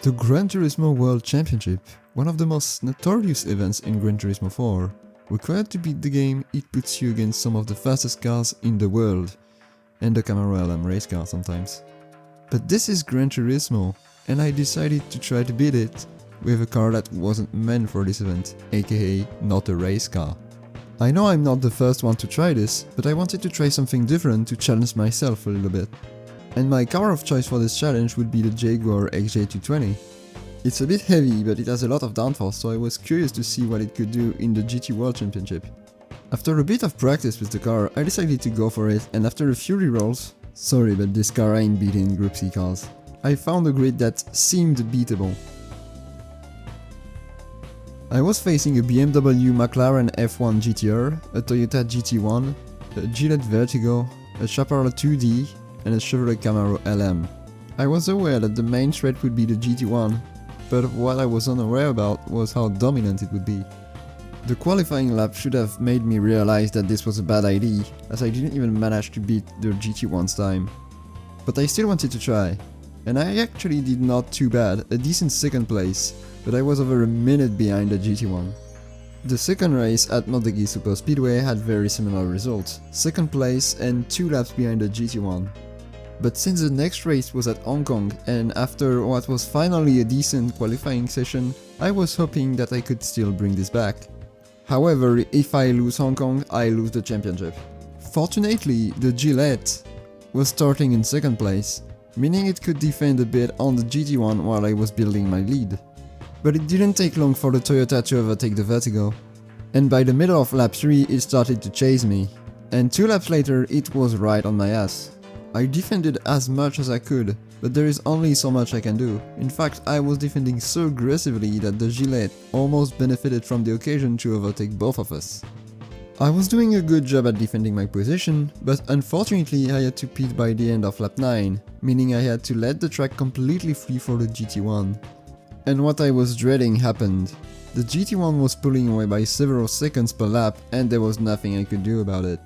The Gran Turismo World Championship, one of the most notorious events in Gran Turismo 4. Required to beat the game, it puts you against some of the fastest cars in the world, and the Camaro LM race car sometimes. But this is Gran Turismo, and I decided to try to beat it with a car that wasn't meant for this event, aka not a race car. I know I'm not the first one to try this, but I wanted to try something different to challenge myself a little bit. And my car of choice for this challenge would be the Jaguar XJ220. It's a bit heavy, but it has a lot of downforce, so I was curious to see what it could do in the GT World Championship. After a bit of practice with the car, I decided to go for it, and after a few rerolls, sorry but this car ain't beating Group C cars, I found a grid that seemed beatable. I was facing a BMW McLaren F1 GTR, a Toyota GT1, a Gillette Vertigo, a Chaparral 2D, and a Chevrolet Camaro LM. I was aware that the main threat would be the GT1, but what I was unaware about was how dominant it would be. The qualifying lap should have made me realize that this was a bad idea, as I didn't even manage to beat the GT1's time. But I still wanted to try, and I actually did not too bad, a decent second place, but I was over a minute behind the GT1. The second race at Motegi Super Speedway had very similar results, second place and 2 laps behind the GT1. But since the next race was at Hong Kong, and after what was finally a decent qualifying session, I was hoping that I could still bring this back. However, if I lose Hong Kong, I lose the championship. Fortunately, the Gillette was starting in second place, meaning it could defend a bit on the GT1 while I was building my lead. But it didn't take long for the Toyota to overtake the Vertigo, and by the middle of lap 3 it started to chase me, and 2 laps later it was right on my ass. I defended as much as I could, but there is only so much I can do. In fact, I was defending so aggressively that the Gillette almost benefited from the occasion to overtake both of us. I was doing a good job at defending my position, but unfortunately I had to pit by the end of lap 9, meaning I had to let the track completely free for the GT1. And what I was dreading happened. The GT1 was pulling away by several seconds per lap and there was nothing I could do about it.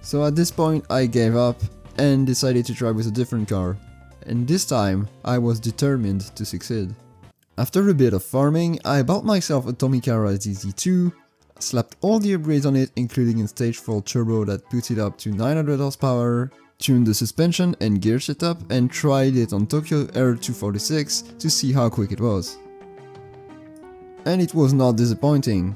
So at this point I gave up and decided to try with a different car, and this time I was determined to succeed. After a bit of farming, I bought myself a Tomicara ZZ2, slapped all the upgrades on it including a stage 4 turbo that puts it up to 900 horsepower, tuned the suspension and gear setup and tried it on Tokyo R246 to see how quick it was. And it was not disappointing.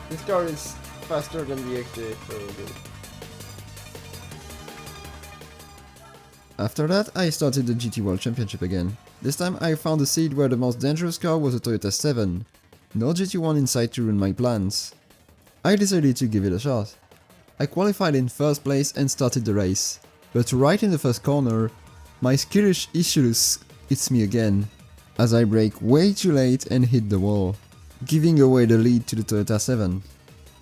This car is faster than the XJ, so good. After that, I started the GT World Championship again. This time I found a seed where the most dangerous car was a Toyota 7. No GT1 in sight to ruin my plans. I decided to give it a shot. I qualified in first place and started the race. But right in the first corner, my skittish Ichilus hits me again, as I brake way too late and hit the wall, giving away the lead to the Toyota 7.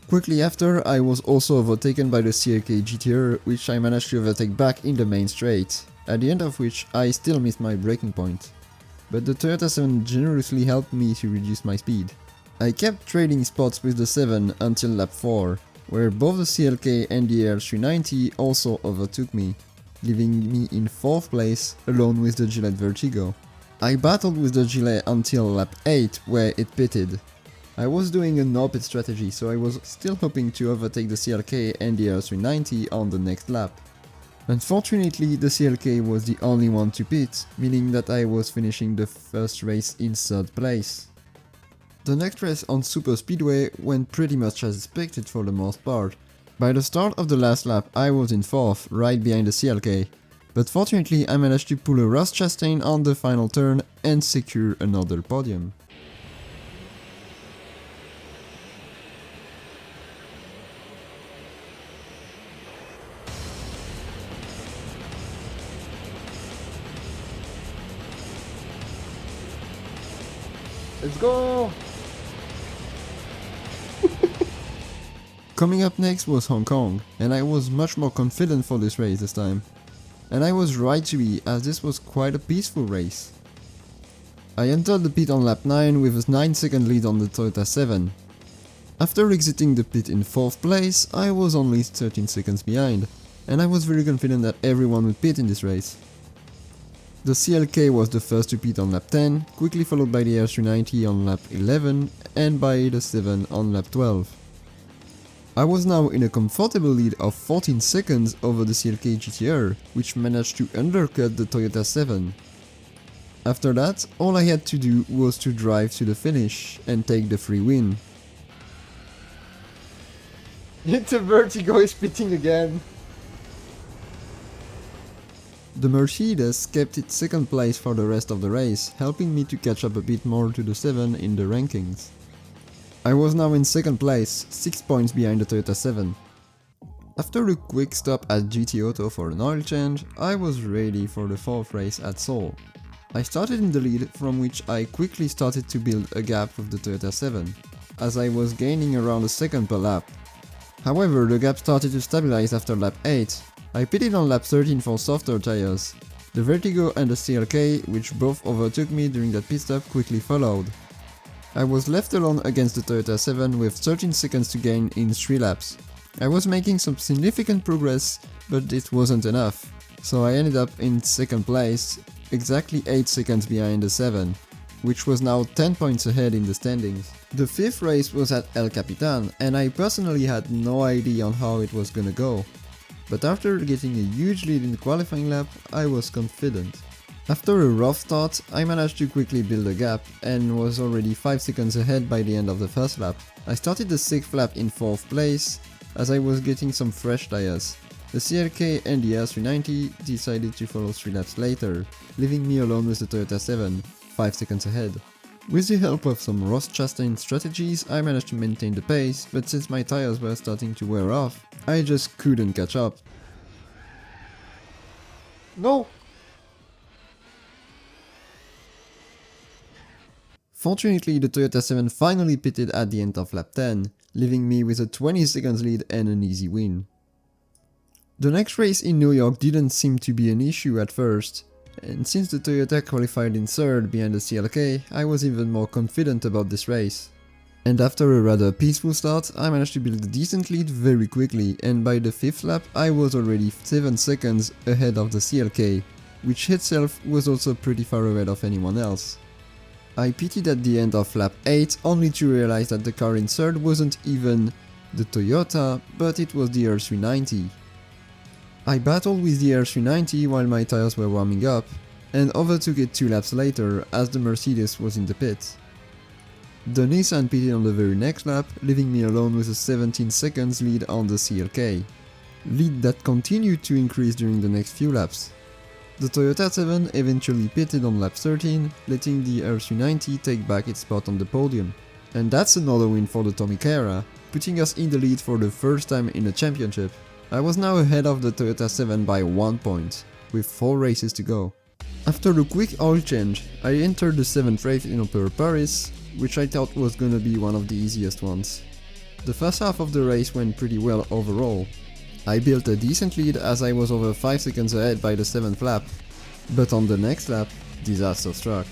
Quickly after, I was also overtaken by the CLK GTR, which I managed to overtake back in the main straight, at the end of which I still missed my braking point. But the Toyota 7 generously helped me to reduce my speed. I kept trading spots with the 7 until lap 4, where both the CLK and the AR390 also overtook me, leaving me in 4th place alone with the Gillette Vertigo. I battled with the Gillette until lap 8 where it pitted. I was doing a no-pit strategy, so I was still hoping to overtake the CLK and the R390 on the next lap. Unfortunately, the CLK was the only one to pit, meaning that I was finishing the first race in 3rd place. The next race on Super Speedway went pretty much as expected for the most part. By the start of the last lap I was in 4th, right behind the CLK, But fortunately I managed to pull a Ross Chastain on the final turn and secure another podium. Let's go! Coming up next was Hong Kong, and I was much more confident for this race this time. And I was right to be, as this was quite a peaceful race. I entered the pit on lap 9 with a 9-second lead on the Toyota 7. After exiting the pit in 4th place, I was only 13 seconds behind, and I was very confident that everyone would pit in this race. The CLK was the first to pit on lap 10, quickly followed by the R390 on lap 11 and by the 7 on lap 12. I was now in a comfortable lead of 14 seconds over the CLK GTR, which managed to undercut the Toyota 7. After that, all I had to do was to drive to the finish and take the free win. The Vertigo is pitting again. The Mercedes kept its second place for the rest of the race, helping me to catch up a bit more to the 7 in the rankings. I was now in second place, 6 points behind the Toyota 7. After a quick stop at GT Auto for an oil change, I was ready for the 4th race at Seoul. I started in the lead, from which I quickly started to build a gap with the Toyota 7, as I was gaining around a second per lap. However, the gap started to stabilize after lap 8. I pitted on lap 13 for softer tires. The Vertigo and the CLK, which both overtook me during that pit stop, quickly followed. I was left alone against the Toyota 7 with 13 seconds to gain in 3 laps. I was making some significant progress, but it wasn't enough, so I ended up in second place, exactly 8 seconds behind the 7, which was now 10 points ahead in the standings. The 5th race was at El Capitan, and I personally had no idea on how it was gonna go. But after getting a huge lead in the qualifying lap, I was confident. After a rough start, I managed to quickly build a gap and was already 5 seconds ahead by the end of the first lap. I started the 6th lap in 4th place, as I was getting some fresh tires. The CLK and the R390 decided to follow 3 laps later, leaving me alone with the Toyota 7, 5 seconds ahead. With the help of some Ross Chastain strategies, I managed to maintain the pace, but since my tires were starting to wear off, I just couldn't catch up. No! Fortunately, the Toyota 7 finally pitted at the end of lap 10, leaving me with a 20 seconds lead and an easy win. The next race in New York didn't seem to be an issue at first, and since the Toyota qualified in 3rd behind the CLK, I was even more confident about this race. And after a rather peaceful start, I managed to build a decent lead very quickly, and by the 5th lap I was already 7 seconds ahead of the CLK, which itself was also pretty far ahead of anyone else. I pitted at the end of lap 8 only to realize that the car in 3rd wasn't even the Toyota, but it was the R390. I battled with the R390 while my tires were warming up, and overtook it 2 laps later as the Mercedes was in the pit. The Nissan pitted on the very next lap, leaving me alone with a 17 seconds lead on the CLK, lead that continued to increase during the next few laps. The Toyota 7 eventually pitted on lap 13, letting the R390 take back its spot on the podium. And that's another win for the Tomica era, putting us in the lead for the first time in a championship. I was now ahead of the Toyota 7 by 1 point, with 4 races to go. After a quick oil change, I entered the 7th race in Upper Paris, which I thought was gonna be one of the easiest ones. The first half of the race went pretty well overall. I built a decent lead as I was over 5 seconds ahead by the 7th lap, but on the next lap, disaster struck.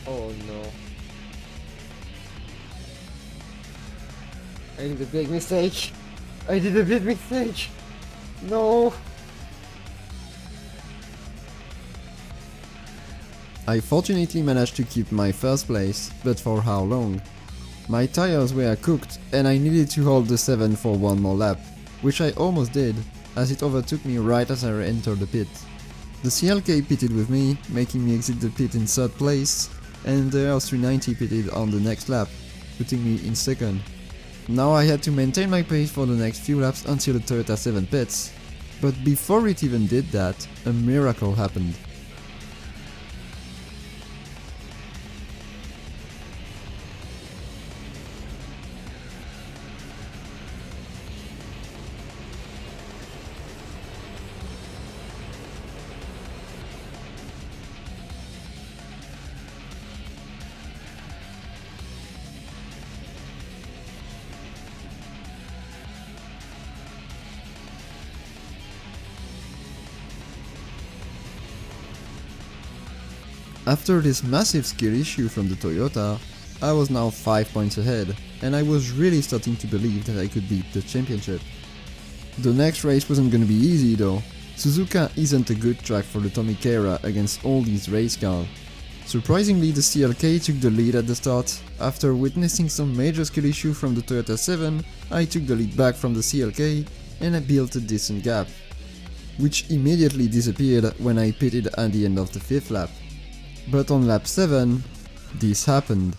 Oh no. I did a big mistake. I did a big mistake. No. I fortunately managed to keep my first place, but for how long? My tires were cooked and I needed to hold the 7 for one more lap, which I almost did, as it overtook me right as I entered the pit. The CLK pitted with me, making me exit the pit in 3rd place, and the S390 pitted on the next lap, putting me in second. Now I had to maintain my pace for the next few laps until the Toyota 7 pits, but before it even did that, a miracle happened. After this massive skill issue from the Toyota, I was now 5 points ahead, and I was really starting to believe that I could beat the championship. The next race wasn't gonna be easy though. Suzuka isn't a good track for the Tomicara against all these race cars. Surprisingly, the CLK took the lead at the start. After witnessing some major skill issue from the Toyota 7, I took the lead back from the CLK and I built a decent gap, which immediately disappeared when I pitted at the end of the 5th lap. But on lap 7, this happened.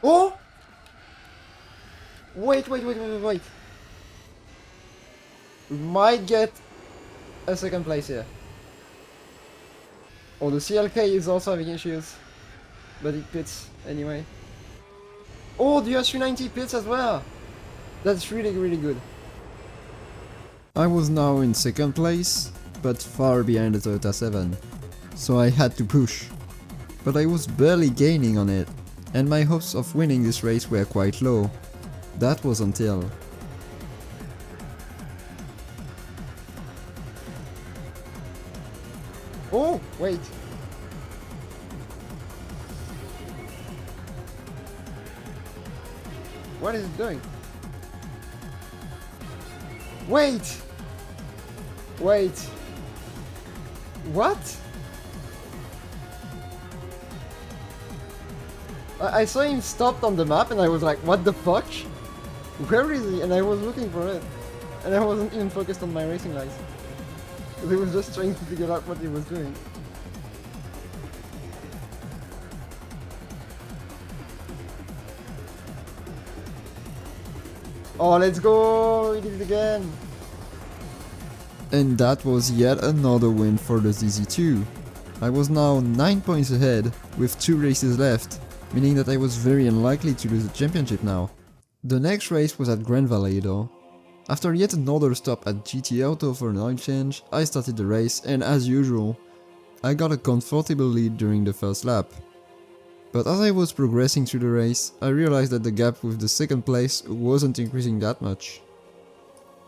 Oh! Wait. We might get a second place here. Oh, the CLK is also having issues, but it pits anyway. Oh, the S390 pits as well! That's really good. I was now in second place, but far behind the Toyota 7, so I had to push. But I was barely gaining on it, and my hopes of winning this race were quite low. That was until... Oh, wait. What is it doing? Wait! What? I saw him stopped on the map and I was like, what the fuck? Where is he? And I was looking for it. And I wasn't even focused on my racing lights. He was just trying to figure out what he was doing. Oh, let's go! We did it again! And that was yet another win for the ZZ2. I was now 9 points ahead, with 2 races left, meaning that I was very unlikely to lose the championship now. The next race was at Gran though. After yet another stop at GT Auto for an oil change, I started the race and as usual, I got a comfortable lead during the first lap. But as I was progressing through the race, I realized that the gap with the second place wasn't increasing that much.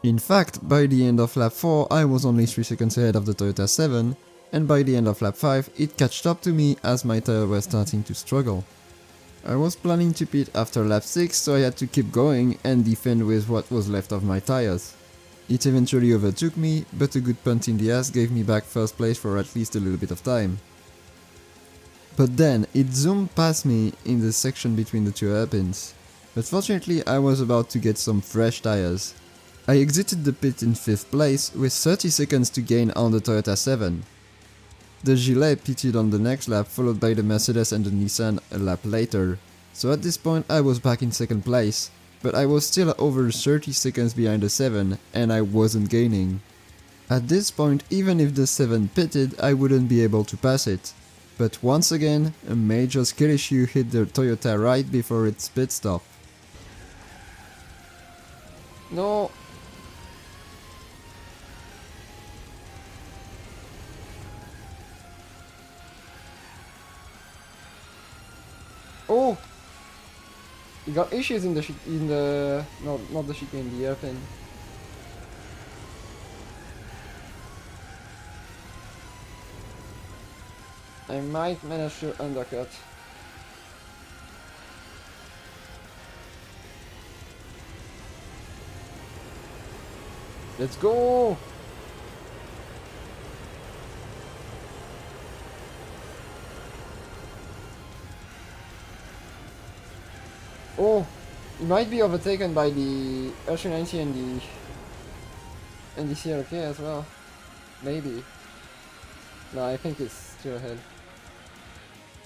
In fact, by the end of lap 4 I was only 3 seconds ahead of the Toyota 7, and by the end of lap 5 it catched up to me as my tire was starting to struggle. I was planning to pit after lap 6, so I had to keep going and defend with what was left of my tires. It eventually overtook me, but a good punt in the ass gave me back first place for at least a little bit of time. But then, it zoomed past me in the section between the two hairpins. But fortunately I was about to get some fresh tires. I exited the pit in 5th place with 30 seconds to gain on the Toyota 7. The Gilet pitted on the next lap, followed by the Mercedes and the Nissan a lap later. So at this point I was back in 2nd place, but I was still over 30 seconds behind the 7 and I wasn't gaining. At this point, even if the 7 pitted, I wouldn't be able to pass it. But once again, a major skill issue hit the Toyota right before its pit stop. No. Oh! You got issues in the no, not the chicane, in the airpin. I might manage to undercut. Let's go! Oh, he might be overtaken by the Ultra 90 and the CLK as well. Maybe. No, I think it's still ahead.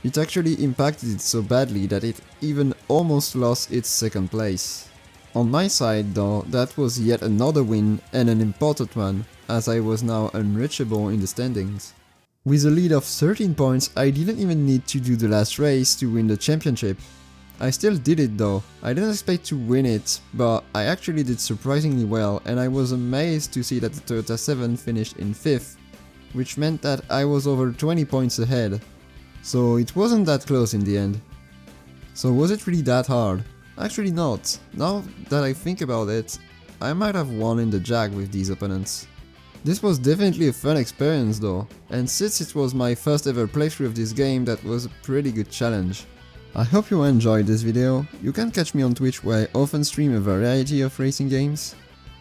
It actually impacted it so badly that it even almost lost its second place. On my side though, that was yet another win and an important one, as I was now unreachable in the standings. With a lead of 13 points, I didn't even need to do the last race to win the championship. I still did it though. I didn't expect to win it, but I actually did surprisingly well, and I was amazed to see that the Toyota 7 finished in 5th, which meant that I was over 20 points ahead. So it wasn't that close in the end. So was it really that hard? Actually not. Now that I think about it, I might have won in the Jag with these opponents. This was definitely a fun experience though, and since it was my first ever playthrough of this game, that was a pretty good challenge. I hope you enjoyed this video. You can catch me on Twitch, where I often stream a variety of racing games.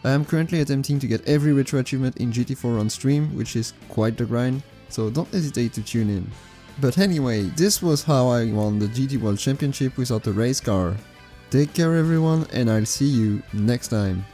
I am currently attempting to get every retro achievement in GT4 on stream, which is quite the grind, so don't hesitate to tune in. But anyway, this was how I won the GT World Championship without a race car. Take care everyone, and I'll see you next time.